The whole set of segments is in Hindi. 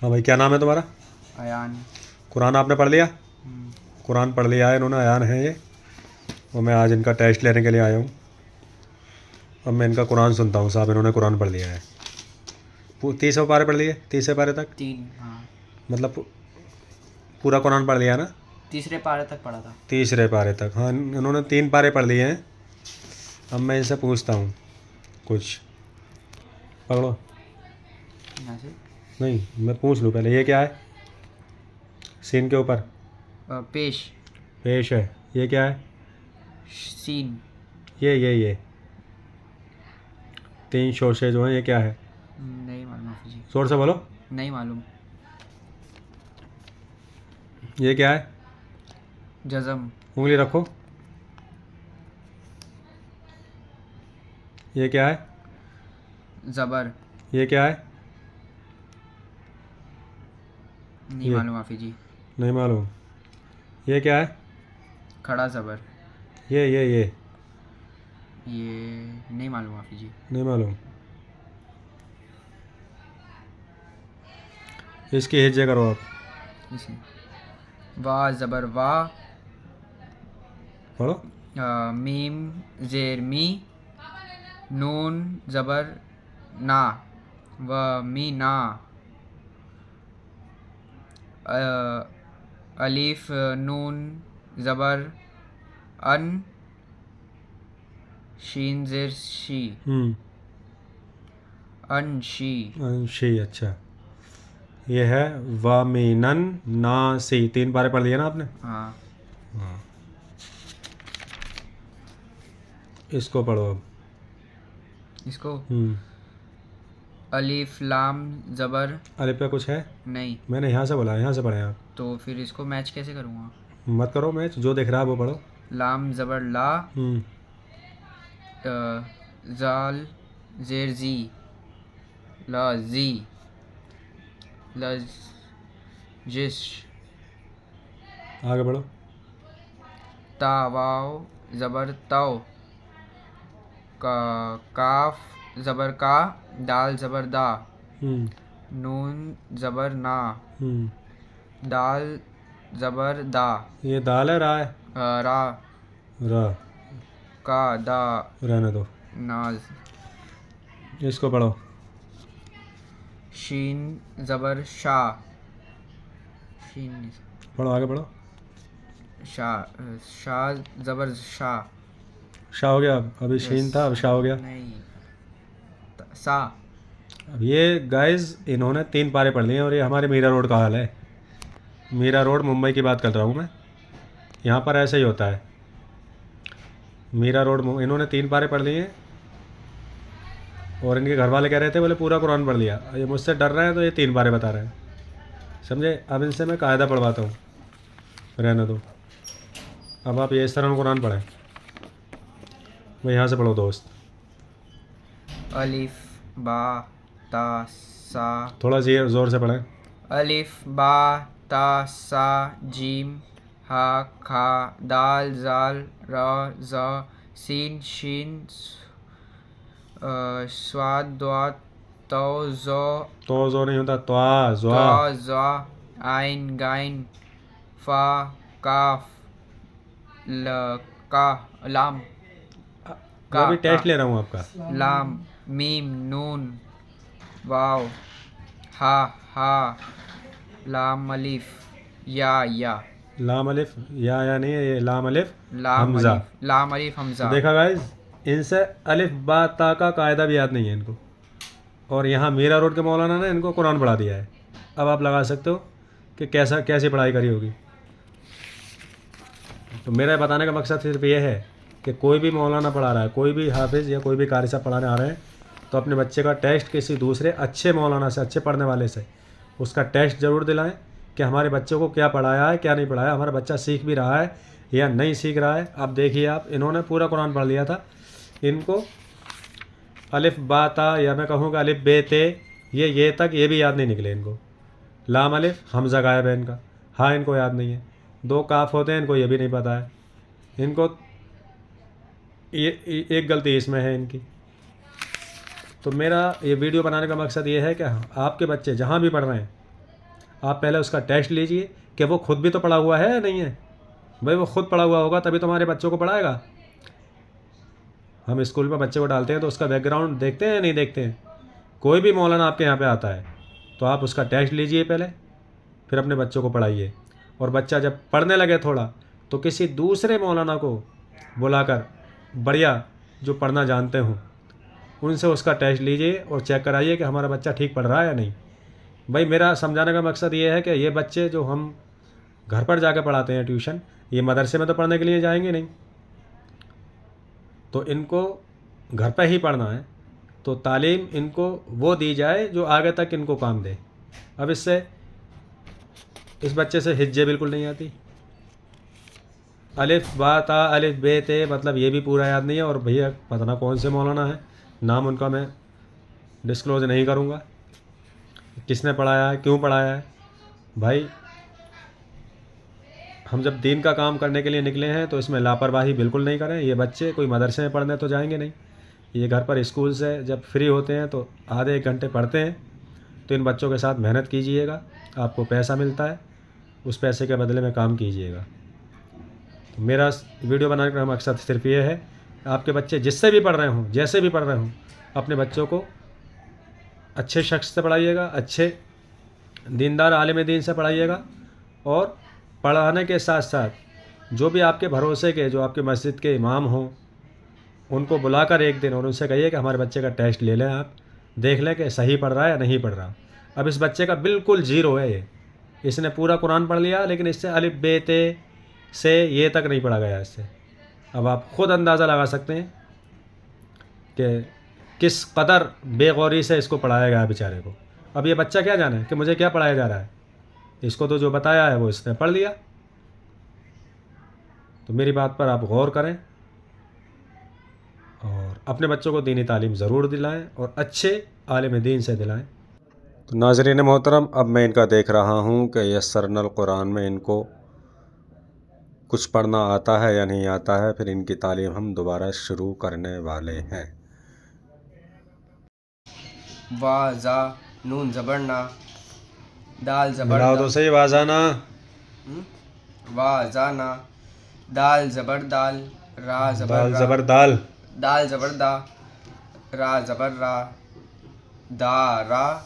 हाँ भाई, क्या नाम है तुम्हारा? अयान। कुरान आपने पढ़ लिया? हम्म, कुरान पढ़ लिया है इन्होंने, अयान है ये। और मैं आज इनका टेस्ट लेने के लिए आया हूँ। अब मैं इनका कुरान सुनता हूँ। साहब इन्होंने कुरान पढ़ लिया है। 30 पारे पढ़ लिए, 30 पारे तक। 3, हाँ। मतलब पूरा कुरान पढ़ लिया ना? तीसरे पारे तक पढ़ा था। तीसरे पारे तक, हाँ। इन्होंने 3 पारे पढ़ लिए हैं। अब मैं इनसे पूछता हूँ कुछ। पढ़ो। यहाँ से नहीं, मैं पूछ लूँ पहले, ये क्या है? सीन के ऊपर पेश। पेश है। ये क्या है? सीन। ये 3 शोशे जो हैं, ये क्या है? नहीं मालूम हाफिज जी। जोर से बोलो। नहीं मालूम। ये क्या है? जज़म। उंगली रखो। ये क्या है? ज़बर। ये क्या है? नहीं ये मालूम हाफिज जी। नहीं मालूम। ये क्या है? खड़ा ज़बर। ये ये नहीं मालूम हाफिज जी। नहीं मालूम। इसकी हिज्जे करो आप। इसी वाह ज़बर वाह। पढ़ो। मीम ज़ेर मी। नून ज़बर ना। व मी ना। अलीफ नून ज़बर अन। शीन ज़ेर शी। अनशी। अंशी, अच्छा। ये है वामीनन नासी। 3 पारे पढ़ लिए ना आपने? हाँ। इसको पढ़ो अब। इसको हम्म। अलीफ लाम ज़बर अलिफ पे कुछ है? नहीं। मैंने यहाँ से बोला, यहाँ से पढ़े आप। तो फिर इसको मैच कैसे करूँगा? मत करो मैच, जो दिख रहा है वो पढ़ो। लाम ज़बर ला। हम्म। जाल ज़ेर जी। ला जी। लजिश। आगे बढ़ो। ता वाव ज़बर ताव। काफ ज़बर का। दाल ज़बर दा। हम्म। नून ज़बर ना। हम्म। दाल ज़बर दा। ये दाल है, रा है? रा। रा। का दा। रहने दो। नाज। इसको पढ़ो। शीन ज़बर शाह। शीन पढ़ो, आगे पढ़ो। शाह ज़बर शाह। शाह हो गया अब। अभी शीन था, अब शाह हो गया। नहीं। सा। अब ये गाइस इन्होंने 3 पारे पढ़ लिए हैं, और ये हमारे मीरा रोड का हाल है। मीरा रोड मुंबई की बात कर रहा हूँ मैं। यहाँ पर ऐसा ही होता है। मीरा रोड इन्होंने 3 पारे पढ़ लिए हैं, और इनके घर वाले कह रहे थे बोले पूरा कुरान पढ़ लिया। ये मुझसे डर रहे हैं तो ये 3 पारे बता रहे हैं, समझे? अब इनसे मैं कायदा पढ़वाता हूँ। रहने दो। अब आप ये इस तरह कुरान पढ़ें। मैं यहाँ से पढ़ो दोस्त। अलिफ बा ता सा। थोड़ा सी ज़ोर से पढ़ें। अलिफ बा ता सा जीम हा खा दाल जाल रा ज़ा सीन शीन स्वाद द्वा तो ज़ो तो जो नहीं होता, त्वा ज्वा। त्वा ज़ा आइन गाइन फा काफ ल का लाम मैं का अभी का टेस्ट ले रहा हूँ आपका। लाम मीम नून वाव हा हा लाम अलिफ या लाम अलिफ या नहीं है, ये लाम अलिफ लाम हमज़ा। अलिफ लाम अलिफ तो हमजा। देखा गाइस, इनसे अलिफ बा ता का कायदा भी याद नहीं है इनको। और यहाँ मीरा रोड के मौलाना ने इनको कुरान पढ़ा दिया है। अब आप लगा सकते हो कि कैसी पढ़ाई करी होगी। तो मेरा बताने का मकसद सिर्फ ये है कि कोई भी मौलाना पढ़ा रहा है, कोई भी हाफिज़ या कोई भी कारी साहब पढ़ाने आ रहे हैं, तो अपने बच्चे का टेस्ट किसी दूसरे अच्छे मौलाना से, अच्छे पढ़ने वाले से उसका टेस्ट ज़रूर दिलाएं कि हमारे बच्चों को क्या पढ़ाया है, क्या नहीं पढ़ाया, हमारा बच्चा सीख भी रहा है या नहीं सीख रहा है। अब देखिए आप, इन्होंने पूरा कुरान पढ़ लिया था। इनको अलिफ बा ता, या मैं कहूँगा अलिफ बे ते, ये तक ये भी याद नहीं निकले इनको। लाम अलिफ हमज़ा गायब है इनका। हाँ, इनको याद नहीं है। 2 काफ होते हैं, इनको ये भी नहीं पता है। इनको ये एक गलती इसमें है इनकी। तो मेरा ये वीडियो बनाने का मकसद ये है कि आपके बच्चे जहाँ भी पढ़ रहे हैं, आप पहले उसका टेस्ट लीजिए कि वो खुद भी तो पढ़ा हुआ है या नहीं है। भाई वो खुद पढ़ा हुआ होगा तभी तो हमारे बच्चों को पढ़ाएगा। हम स्कूल में बच्चे को डालते हैं तो उसका बैकग्राउंड देखते हैं या नहीं देखते हैं। कोई भी मौलाना आपके यहाँ पे आता है तो आप उसका टेस्ट लीजिए पहले, फिर अपने बच्चों को पढ़ाइए। और बच्चा जब पढ़ने लगे थोड़ा तो किसी दूसरे मौलाना को बुलाकर, बढ़िया जो पढ़ना जानते हों, उनसे उसका टेस्ट लीजिए और चेक कराइए कि हमारा बच्चा ठीक पढ़ रहा है या नहीं। भाई मेरा समझाने का मकसद ये है कि ये बच्चे जो हम घर पर जाकर पढ़ाते हैं ट्यूशन, ये मदरसे में तो पढ़ने के लिए जाएंगे नहीं, तो इनको घर पर ही पढ़ना है। तो तालीम इनको वो दी जाए जो आगे तक इनको काम दे। अब इस बच्चे से हिज्जे बिल्कुल नहीं आती, अलिफ बा ता अलिफ बे ते मतलब ये भी पूरा याद नहीं है। और भैया पता ना कौन से मौलाना है, नाम उनका मैं डिस्क्लोज नहीं करूँगा, किसने पढ़ाया है, क्यों पढ़ाया है। भाई हम जब दीन का काम करने के लिए निकले हैं तो इसमें लापरवाही बिल्कुल नहीं करें। ये बच्चे कोई मदरसे में पढ़ने तो जाएंगे नहीं, ये घर पर स्कूल से जब फ्री होते हैं तो आधे एक घंटे पढ़ते हैं। तो इन बच्चों के साथ मेहनत कीजिएगा, आपको पैसा मिलता है, उस पैसे के बदले में काम कीजिएगा। तो मेरा वीडियो बनाने का मकसद सिर्फ ये है, आपके बच्चे जिससे भी पढ़ रहे हों, जैसे भी पढ़ रहे हों, अपने बच्चों को अच्छे शख्स से पढ़ाइएगा, अच्छे दीनदार आलिम दीन से पढ़ाइएगा। और पढ़ाने के साथ साथ जो भी आपके भरोसे के, जो आपके मस्जिद के इमाम हों, उनको बुलाकर एक दिन और उनसे कहिए कि हमारे बच्चे का टेस्ट ले लें, आप देख लें कि सही पढ़ रहा है या नहीं पढ़ रहा। अब इस बच्चे का बिल्कुल जीरो है ये, इसने पूरा कुरान पढ़ लिया लेकिन इससे अलिफ बे ते से ये तक नहीं पढ़ा गया इससे। अब आप ख़ुद अंदाज़ा लगा सकते हैं कि किस कदर बेगौरी से इसको पढ़ाया गया बेचारे को। अब ये बच्चा क्या जाने कि मुझे क्या पढ़ाया जा रहा है, इसको तो जो बताया है वो इसने पढ़ लिया। तो मेरी बात पर आप गौर करें और अपने बच्चों को दीनी तालीम ज़रूर दिलाएं और अच्छे आलिम दीन से दिलाएं। तो नाज़रीन मोहतरम, अब मैं इनका देख रहा हूँ कि यस्सरनल कुरान में इनको कुछ पढ़ना आता है या नहीं आता है, फिर इनकी तालीम हम दोबारा शुरू करने वाले हैं। वा जा नून जबर ना, दाल जबर मिलाओ दा, तो सही वाजाना। वा जा ना, दाल जबर दाल, रा जबर दाल रा, ज़बर दाल, दाल जबर दा, रा जबर रा, दा रा,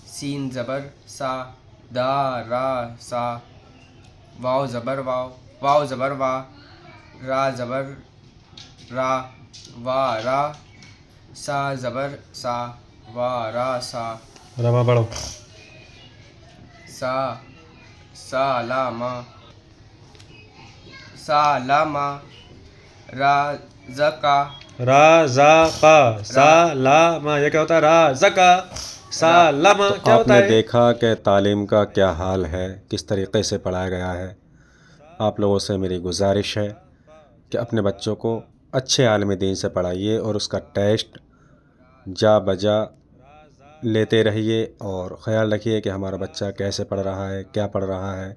सीन जबर सा, दा रा सा, वाव जबर वाव, वाव जबर वा, रा जबर रा, वा रा, सा जबर सा, वा रा सा, रमा पढ़ो। सा ला मा, सा ला मा, रा जका, रा जा का सा ला मा, ये क्या होता है? रा जका सा ला मा क्या होता है? आपने देखा कि तालीम का क्या हाल है, किस तरीक़े से पढ़ाया गया है। आप लोगों से मेरी गुजारिश है कि अपने बच्चों को अच्छे आलिम दीन से पढ़ाइए और उसका टेस्ट जा बजा लेते रहिए और ख़याल रखिए कि हमारा बच्चा कैसे पढ़ रहा है, क्या पढ़ रहा है।